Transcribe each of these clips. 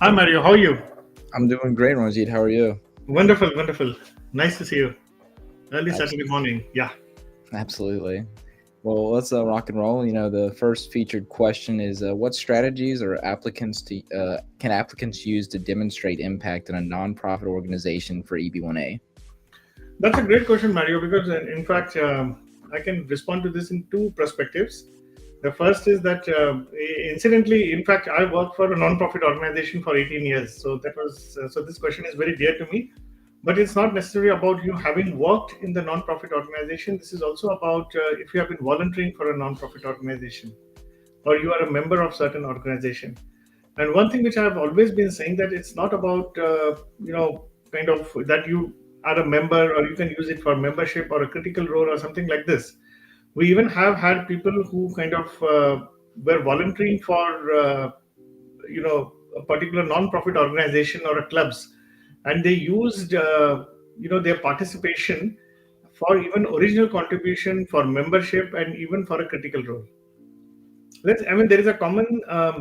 Hi, Mario. How are you? I'm doing great, Ranjeet. How are you? Wonderful, wonderful. Nice to see you. Early Saturday Absolutely. morning. Yeah. Absolutely. Well, let's rock and roll. The first featured question is what strategies or applicants to can applicants use to demonstrate impact in a nonprofit organization for EB1A? That's a great question, Mario, because in fact, I can respond to this in two perspectives. The first is that, incidentally, in fact, I worked for a non-profit organization for 18 years. So that was so. This question is very dear to me, but it's not necessarily about you having worked in the non-profit organization. This is also about if you have been volunteering for a non-profit organization, or you are a member of certain organization. And one thing which I have always been saying, that it's not about kind of that you are a member or you can use it for membership or a critical role or something like this. We even have had people who kind of were volunteering for a particular non-profit organization or a clubs, and they used their participation for even original contribution, for membership, and even for a critical role. There is a common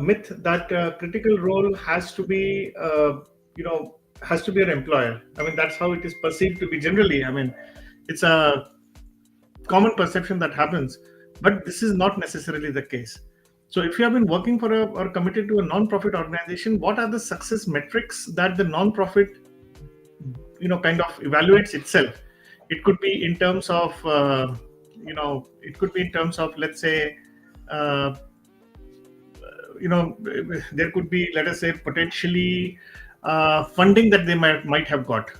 myth that critical role has to be, has to be an employer. That's how it is perceived to be generally. It's a common perception that happens, but this is not necessarily the case. So, if you have been working for or committed to a non-profit organization, what are the success metrics that the non-profit, kind of evaluates itself? It could be in terms of, it could be in terms of, let's say, uh, there could be, let us say, potentially funding that they might have got.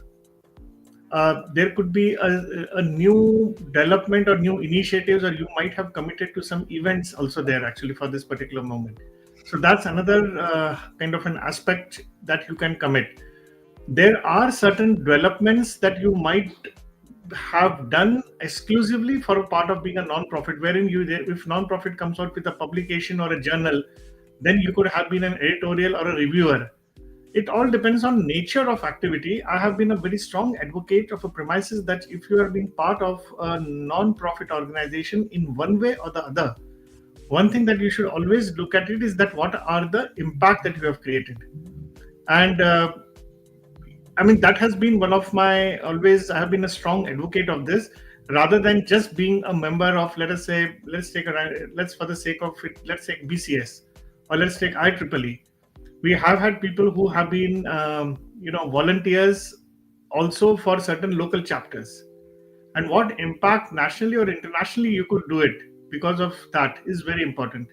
There could be a new development or new initiatives, or you might have committed to some events also there actually for this particular moment. So that's another kind of an aspect that you can commit. There are certain developments that you might have done exclusively for a part of being a non-profit, wherein if non-profit comes out with a publication or a journal, then you could have been an editorial or a reviewer. It all depends on nature of activity. I have been a very strong advocate of a premises that if you are being part of a non-profit organization in one way or the other, one thing that you should always look at it is that what are the impact that you have created. And that has been one of my always. I have been a strong advocate of this, rather than just being a member of, let us say, let's for the sake of it, let's take BCS, or let's take IEEE. We have had people who have been volunteers also for certain local chapters, and what impact nationally or internationally you could do it because of that is very important.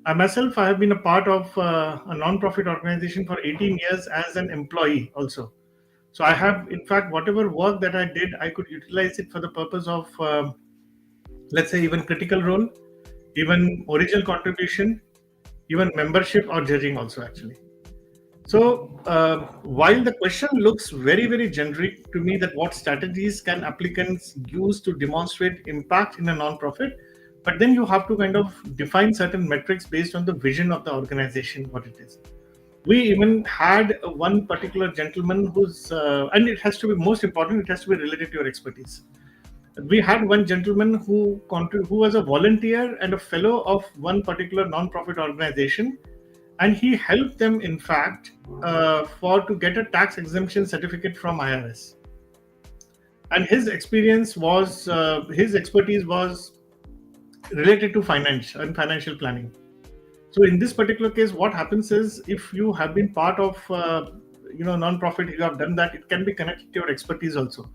I myself, I have been a part of a non-profit organization for 18 years as an employee also. So I have, in fact, whatever work that I did, I could utilize it for the purpose of, let's say, even critical role, even original contribution, even membership or judging also actually. So while the question looks very, very generic to me, that what strategies can applicants use to demonstrate impact in a non-profit, but then you have to kind of define certain metrics based on the vision of the organization, what it is. We even had one particular gentleman who's, and it has to be most important, it has to be related to your expertise. We had one gentleman who was a volunteer and a fellow of one particular non-profit organization, and he helped them, in fact, for to get a tax exemption certificate from IRS. And his expertise was related to finance and financial planning. So in this particular case, what happens is, if you have been part of non-profit, you have done that, it can be connected to your expertise also.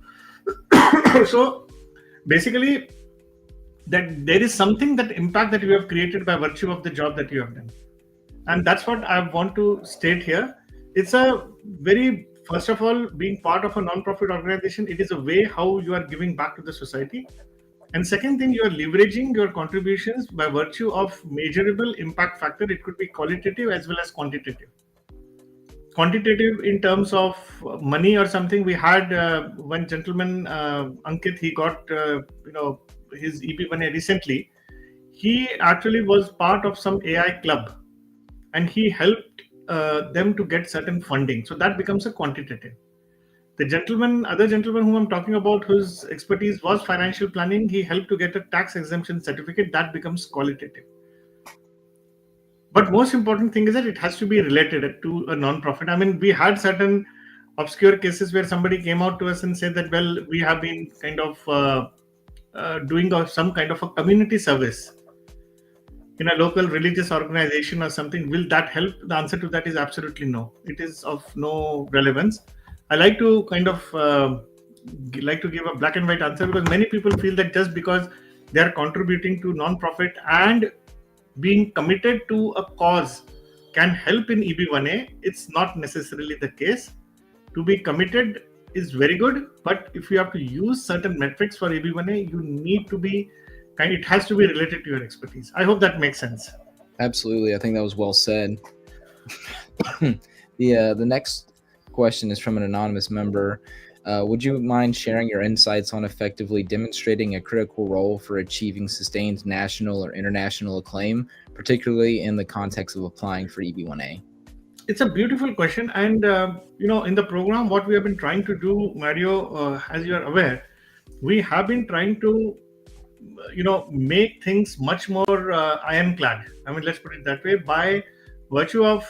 So basically, that there is something, that impact that you have created by virtue of the job that you have done, and that's what I want to state here. It's a very, first of all, being part of a non-profit organization, it is a way how you are giving back to the society. And second thing, you are leveraging your contributions by virtue of measurable impact factor. It could be qualitative as well as quantitative. Quantitative in terms of money or something. We had one gentleman, Ankit. He got his EB1A recently. He actually was part of some AI club, and he helped them to get certain funding. So that becomes a quantitative. Other gentleman whom I'm talking about, whose expertise was financial planning, he helped to get a tax exemption certificate. That becomes qualitative. But most important thing is that it has to be related to a non-profit. I mean, we had certain obscure cases where somebody came out to us and said that, well, we have been kind of doing some kind of a community service in a local religious organization or something. Will that help? The answer to that is absolutely no. It is of no relevance. I like to kind of like to give a black and white answer, because many people feel that just because they are contributing to non-profit and being committed to a cause can help in EB1A. It's not necessarily the case. To be committed is very good, but if you have to use certain metrics for EB1A, you need to be it has to be related to your expertise. I hope that makes sense. Absolutely. I think that was well said. The next question is from an anonymous member. Would you mind sharing your insights on effectively demonstrating a critical role for achieving sustained national or international acclaim, particularly in the context of applying for EB1A? It's a beautiful question. And, in the program, what we have been trying to do, Mario, as you're aware, we have been trying to, make things much more ironclad. I mean, let's put it that way, by virtue of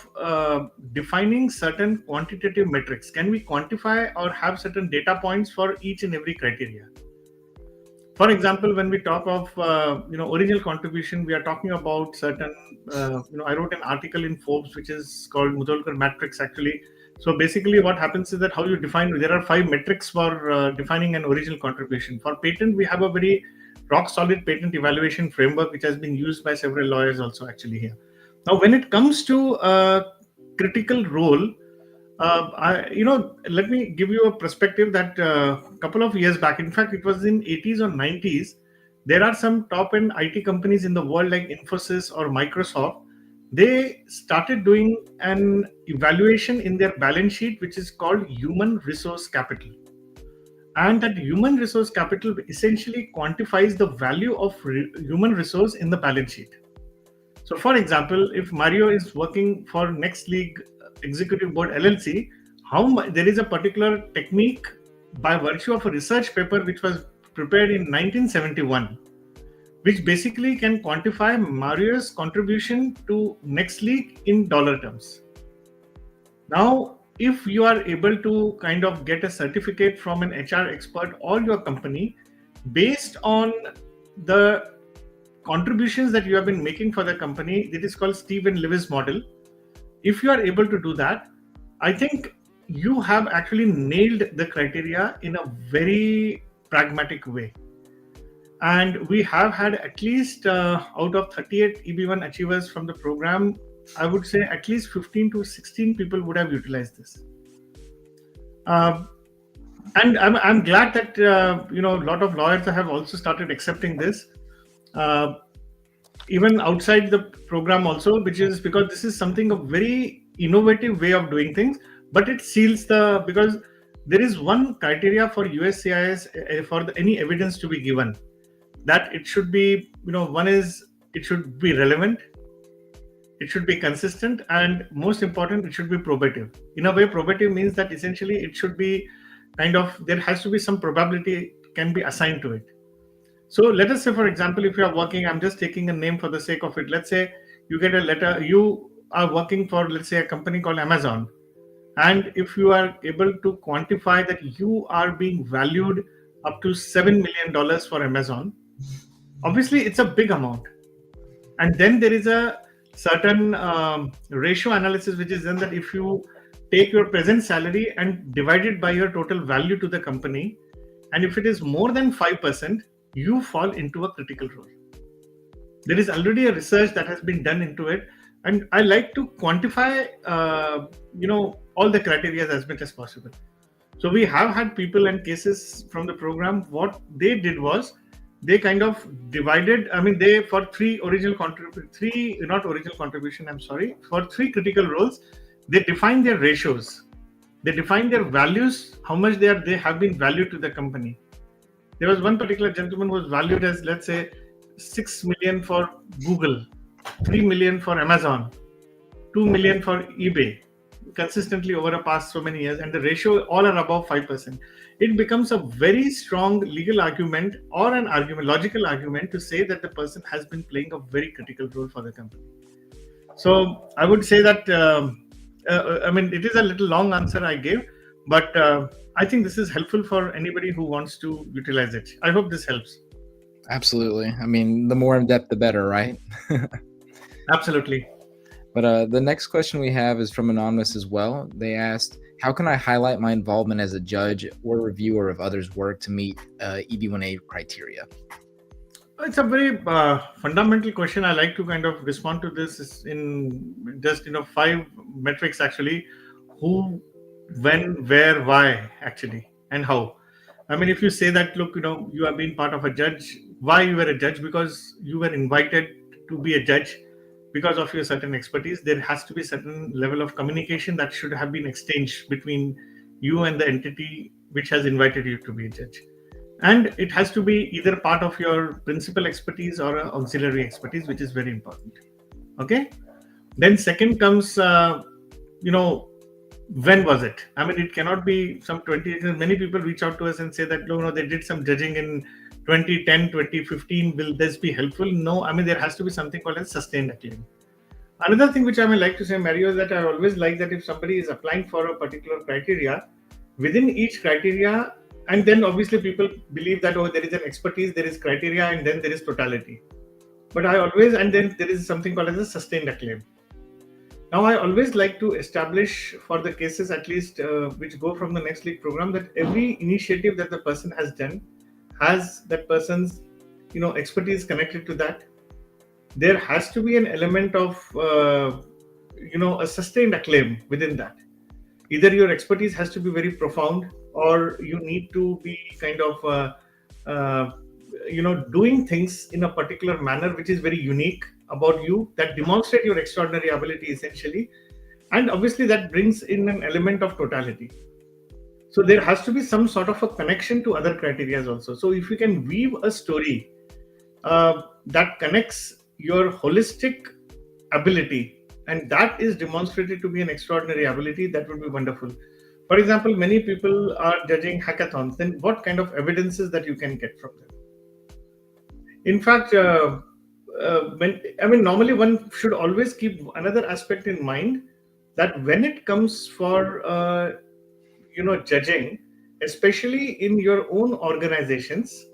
defining certain quantitative metrics. Can we quantify or have certain data points for each and every criteria? For example, when we talk of original contribution, we are talking about certain. I wrote an article in Forbes which is called Mudholkar matrix, actually. So basically, what happens is that how you define. There are 5 metrics for defining an original contribution. For patent, we have a very rock solid patent evaluation framework which has been used by several lawyers also actually here. Now, when it comes to critical role, let me give you a perspective that a couple of years back, in fact, it was in 80s or 90s, there are some top-end IT companies in the world like Infosys or Microsoft. They started doing an evaluation in their balance sheet, which is called human resource capital. And that human resource capital essentially quantifies the value of human resource in the balance sheet. So, for example, if Mario is working for Next League Executive Board LLC, there is a particular technique by virtue of a research paper which was prepared in 1971, which basically can quantify Mario's contribution to Next League in dollar terms. Now, if you are able to kind of get a certificate from an HR expert or your company based on the contributions that you have been making for the company, it is called Stephen Lewis model. If you are able to do that, I think you have actually nailed the criteria in a very pragmatic way. And we have had at least out of 38 EB1 achievers from the program, I would say at least 15 to 16 people would have utilized this. And I'm glad that a lot of lawyers have also started accepting this, even outside the program also, which is because this is something a very innovative way of doing things. But it seals because there is one criteria for USCIS for any evidence to be given, that it should be one is it should be relevant. It should be consistent, and most important, it should be probative. In a way, probative means that essentially it should be there has to be some probability can be assigned to it. So let us say, for example, if you are working, I'm just taking a name for the sake of it. Let's say you get a letter, you are working for, let's say, a company called Amazon. And if you are able to quantify that you are being valued up to $7 million for Amazon, obviously it's a big amount. And then there is a certain ratio analysis, which is then that if you take your present salary and divide it by your total value to the company, and if it is more than 5%, you fall into a critical role. There is already a research that has been done into it, and I like to quantify, all the criteria as much as possible. So we have had people and cases from the program. What they did was they kind of divided. I mean, they for for 3 critical roles, they define their ratios. They define their values, how much they have been valued to the company. There was one particular gentleman who was valued as, let's say, 6 million for Google, 3 million for Amazon, 2 million for eBay, consistently over a past so many years, and the ratio all are above 5%. It becomes a very strong legal argument or logical argument to say that the person has been playing a very critical role for the company. So I would say that I mean, it is a little long answer I gave, but I think this is helpful for anybody who wants to utilize it. I hope this helps. Absolutely. I mean, the more in depth, the better, right? Absolutely. But the next question we have is from Anonymous as well. They asked, how can I highlight my involvement as a judge or reviewer of others' work to meet EB1A criteria? It's a very fundamental question. I like to kind of respond to this in just 5 metrics actually: who, when, where, why, actually, and how. I mean, if you say that, look, you have been part of a judge. Why you were a judge? Because you were invited to be a judge because of your certain expertise. There has to be certain level of communication that should have been exchanged between you and the entity which has invited you to be a judge, and it has to be either part of your principal expertise or auxiliary expertise, which is very important. Okay. Then second comes when was it? I mean, it cannot be some 20. Many people reach out to us and say that they did some judging in 2010, 2015. Will this be helpful? No. I mean, there has to be something called as sustained acclaim. Another thing which I would like to say, Mario, is that I always like that if somebody is applying for a particular criteria, within each criteria, and then obviously people believe that, there is an expertise, there is criteria, and then there is totality. But and then there is something called as a sustained acclaim. Now, I always like to establish for the cases, at least which go from the next league program, that every initiative that the person has done has that person's expertise connected to that. There has to be an element of a sustained acclaim within that. Either your expertise has to be very profound, or you need to be kind of doing things in a particular manner which is very unique about you, that demonstrate your extraordinary ability essentially, and obviously that brings in an element of totality. So there has to be some sort of a connection to other criteria also. So if you can weave a story that connects your holistic ability, and that is demonstrated to be an extraordinary ability, that would be wonderful. For example, many people are judging hackathons. Then what kind of evidences that you can get from them? In fact, normally one should always keep another aspect in mind, that when it comes for judging, especially in your own organizations,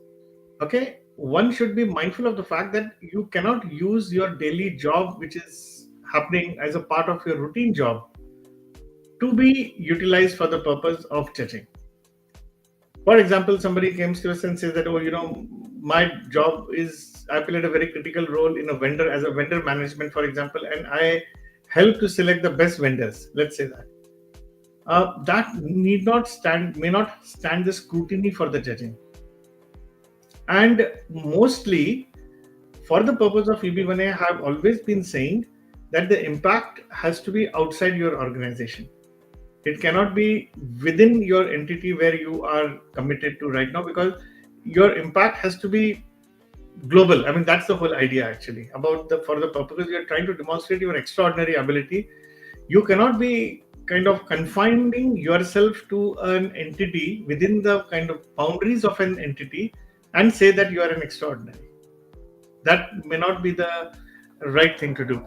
okay, one should be mindful of the fact that you cannot use your daily job, which is happening as a part of your routine job, to be utilized for the purpose of judging. For example, somebody comes to us and says that, my job is, I played a very critical role in as a vendor management, for example, and I help to select the best vendors. Let's say that. That may not stand the scrutiny for the judging. And mostly, for the purpose of EB1A, I have always been saying that the impact has to be outside your organization. It cannot be within your entity where you are committed to right now, because your impact has to be global. I mean, that's the whole idea actually for the purpose you're trying to demonstrate your extraordinary ability. You cannot be kind of confining yourself to an entity within the kind of boundaries of an entity and say that you are an extraordinary. That may not be the right thing to do.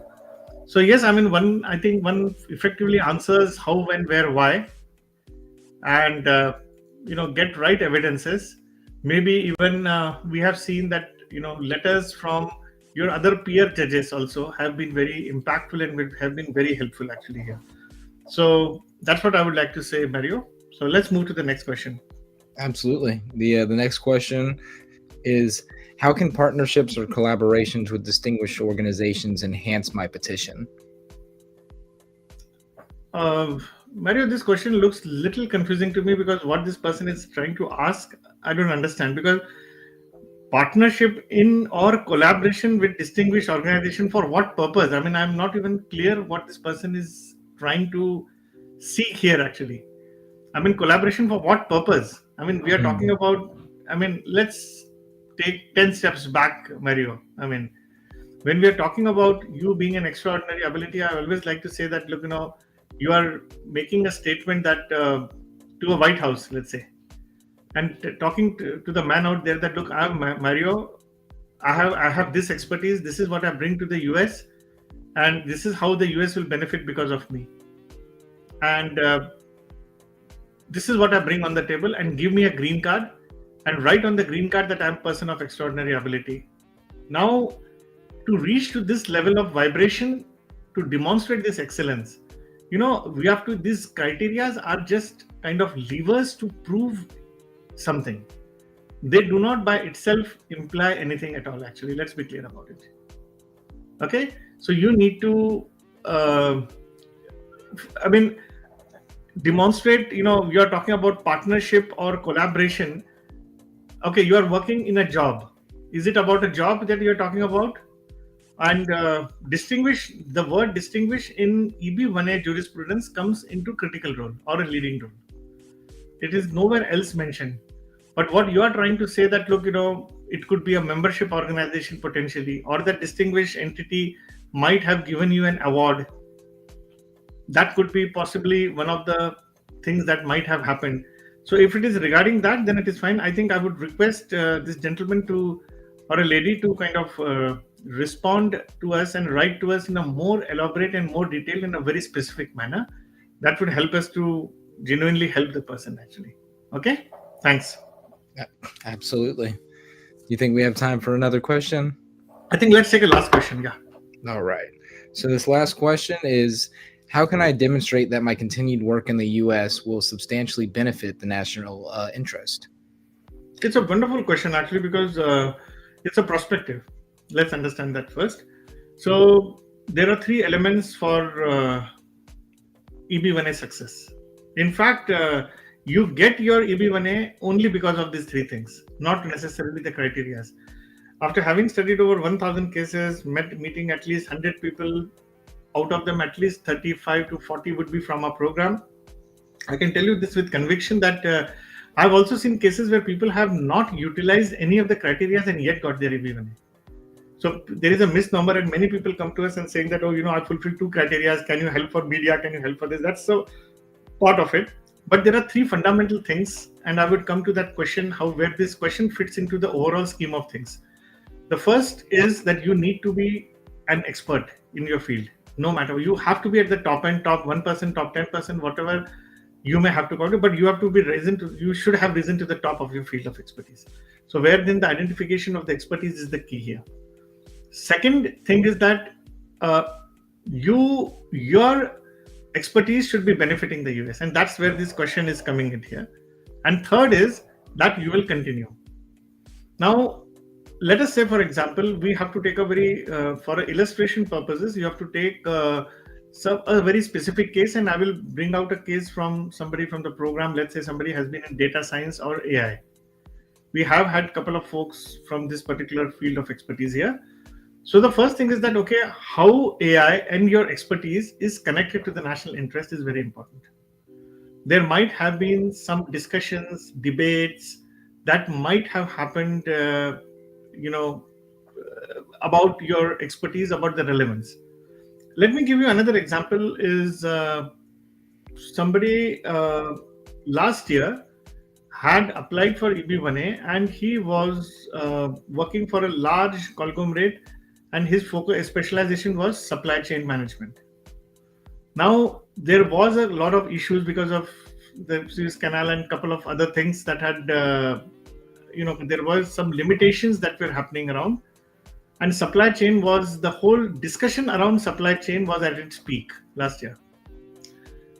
So yes, I mean, one effectively answers how, when, where, why, and get right evidences. Maybe even we have seen that letters from your other peer judges also have been very impactful and have been very helpful actually here. So that's what I would like to say, Mario. So let's move to the next question. Absolutely. The next question is, how can partnerships or collaborations with distinguished organizations enhance my petition? Mario, this question looks a little confusing to me, because what this person is trying to ask, I don't understand. Because partnership in or collaboration with distinguished organization, for what purpose? I mean, I'm not even clear what this person is trying to seek here actually. I mean, collaboration for what purpose? I mean, we are talking about, let's take 10 steps back, Mario. I mean, when we are talking about you being an extraordinary ability, I always like to say that, look, you are making a statement that to a White House, let's say, and talking to the man out there that, look, I'm Mario, I have this expertise, this is what I bring to the US, and this is how the US will benefit because of me. And this is what I bring on the table, and give me a green card and write on the green card that I'm a person of extraordinary ability. Now, to reach to this level of vibration, to demonstrate this excellence, we have to, these criterias are just kind of levers to prove something. They do not by itself imply anything at all, actually. Let's be clear about it. Okay? So you need to, demonstrate, you're talking about partnership or collaboration. Okay, you are working in a job. Is it about a job that you're talking about? And distinguish, the word distinguish in EB1A jurisprudence comes into critical role or a leading role. It is nowhere else mentioned. But what you are trying to say that, look, it could be a membership organization potentially, or that distinguished entity might have given you an award. That could be possibly one of the things that might have happened. So if it is regarding that, then it is fine. I think I would request this gentleman to, or a lady to kind of respond to us and write to us in a more elaborate and more detailed in a very specific manner. That would help us to genuinely help the person actually. Okay, thanks. Absolutely. Do you think we have time for another question? I think let's take a last question. Yeah. All right. So this last question is, how can I demonstrate that my continued work in the U.S. will substantially benefit the national interest? It's a wonderful question actually, because it's a perspective. Let's understand that first. So there are three elements for EB1A success. In fact, you get your EB1A only because of these three things, not necessarily the criteria. After having studied over 1,000 cases, meeting at least 100 people, out of them at least 35 to 40 would be from our program, I can tell you this with conviction that I've also seen cases where people have not utilized any of the criteria and yet got their EB1A. So there is a misnomer, and many people come to us and saying that, I fulfilled 2 criteria. Can you help for media? Can you help for this? That's so part of it. But there are 3 fundamental things, and I would come to that question, where this question fits into the overall scheme of things. The first is that you need to be an expert in your field. No matter, you have to be at the top end, top 1%, top 10%, whatever you may have to go to, but you have to be you should have risen to the top of your field of expertise. So where then the identification of the expertise is the key here. Second thing is that your expertise should be benefiting the US, and that's where this question is coming in here. And third is that you will continue. Now, let us say, for example, we have to take for illustration purposes, you have to take a very specific case, and I will bring out a case from somebody from the program. Let's say somebody has been in data science or AI. We have had a couple of folks from this particular field of expertise here. So the first thing is that, okay, how AI and your expertise is connected to the national interest is very important. There might have been some discussions, debates that might have happened, about your expertise, about the relevance. Let me give you another example. Is somebody last year had applied for EB1A, and he was working for a large conglomerate, and his focus specialization was supply chain management. Now, there was a lot of issues because of the Suez Canal and a couple of other things that had, there was some limitations that were happening around. And supply chain was, the whole discussion around supply chain was at its peak last year.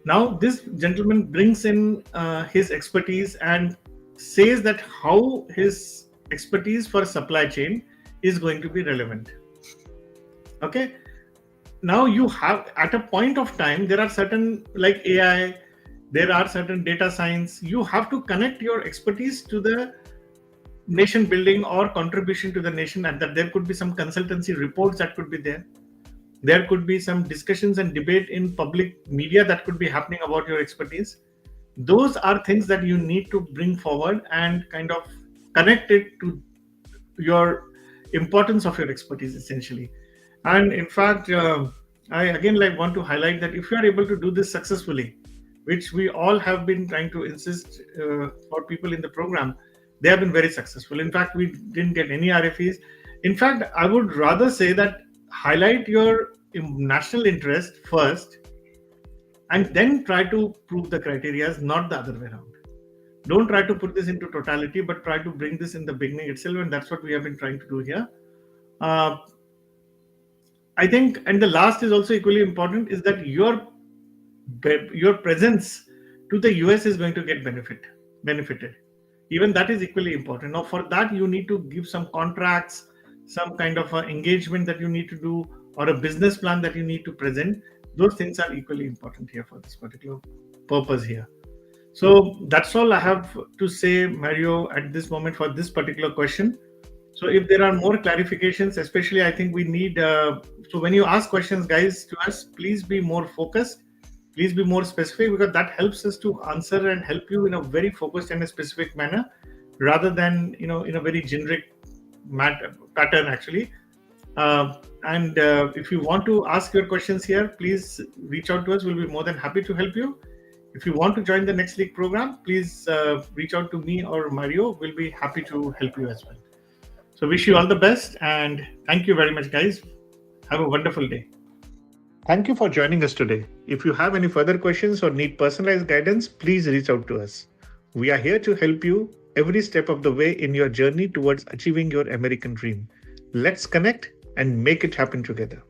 Now, this gentleman brings in his expertise and says that how his expertise for supply chain is going to be relevant. Okay. Now you have, at a point of time, there are certain, like AI, there are certain data science, you have to connect your expertise to the nation building or contribution to the nation, and that there could be some consultancy reports that could be there. There could be some discussions and debate in public media that could be happening about your expertise. Those are things that you need to bring forward and kind of connect it to your importance of your expertise, essentially. And in fact, I again want to highlight that if you are able to do this successfully, which we all have been trying to insist for people in the program, they have been very successful. In fact, we didn't get any RFEs. In fact, I would rather say that highlight your national interest first, and then try to prove the criteria, not the other way around. Don't try to put this into totality, but try to bring this in the beginning itself, and that's what we have been trying to do here. I think, and the last is also equally important, is that your presence to the US is going to get benefited. Even that is equally important. Now, for that, you need to give some contracts, some kind of engagement that you need to do, or a business plan that you need to present. Those things are equally important here for this particular purpose here. So that's all I have to say, Mario, at this moment for this particular question. So if there are more clarifications, especially I think we need, so when you ask questions, guys, to us, please be more focused. Please be more specific, because that helps us to answer and help you in a very focused and a specific manner, rather than, in a very generic pattern actually. And if you want to ask your questions here, please reach out to us. We'll be more than happy to help you. If you want to join the Next League program, please reach out to me or Mario. We'll be happy to help you as well. So wish you all the best, and thank you very much, guys. Have a wonderful day. Thank you for joining us today. If you have any further questions or need personalized guidance, please reach out to us. We are here to help you every step of the way in your journey towards achieving your American dream. Let's connect and make it happen together.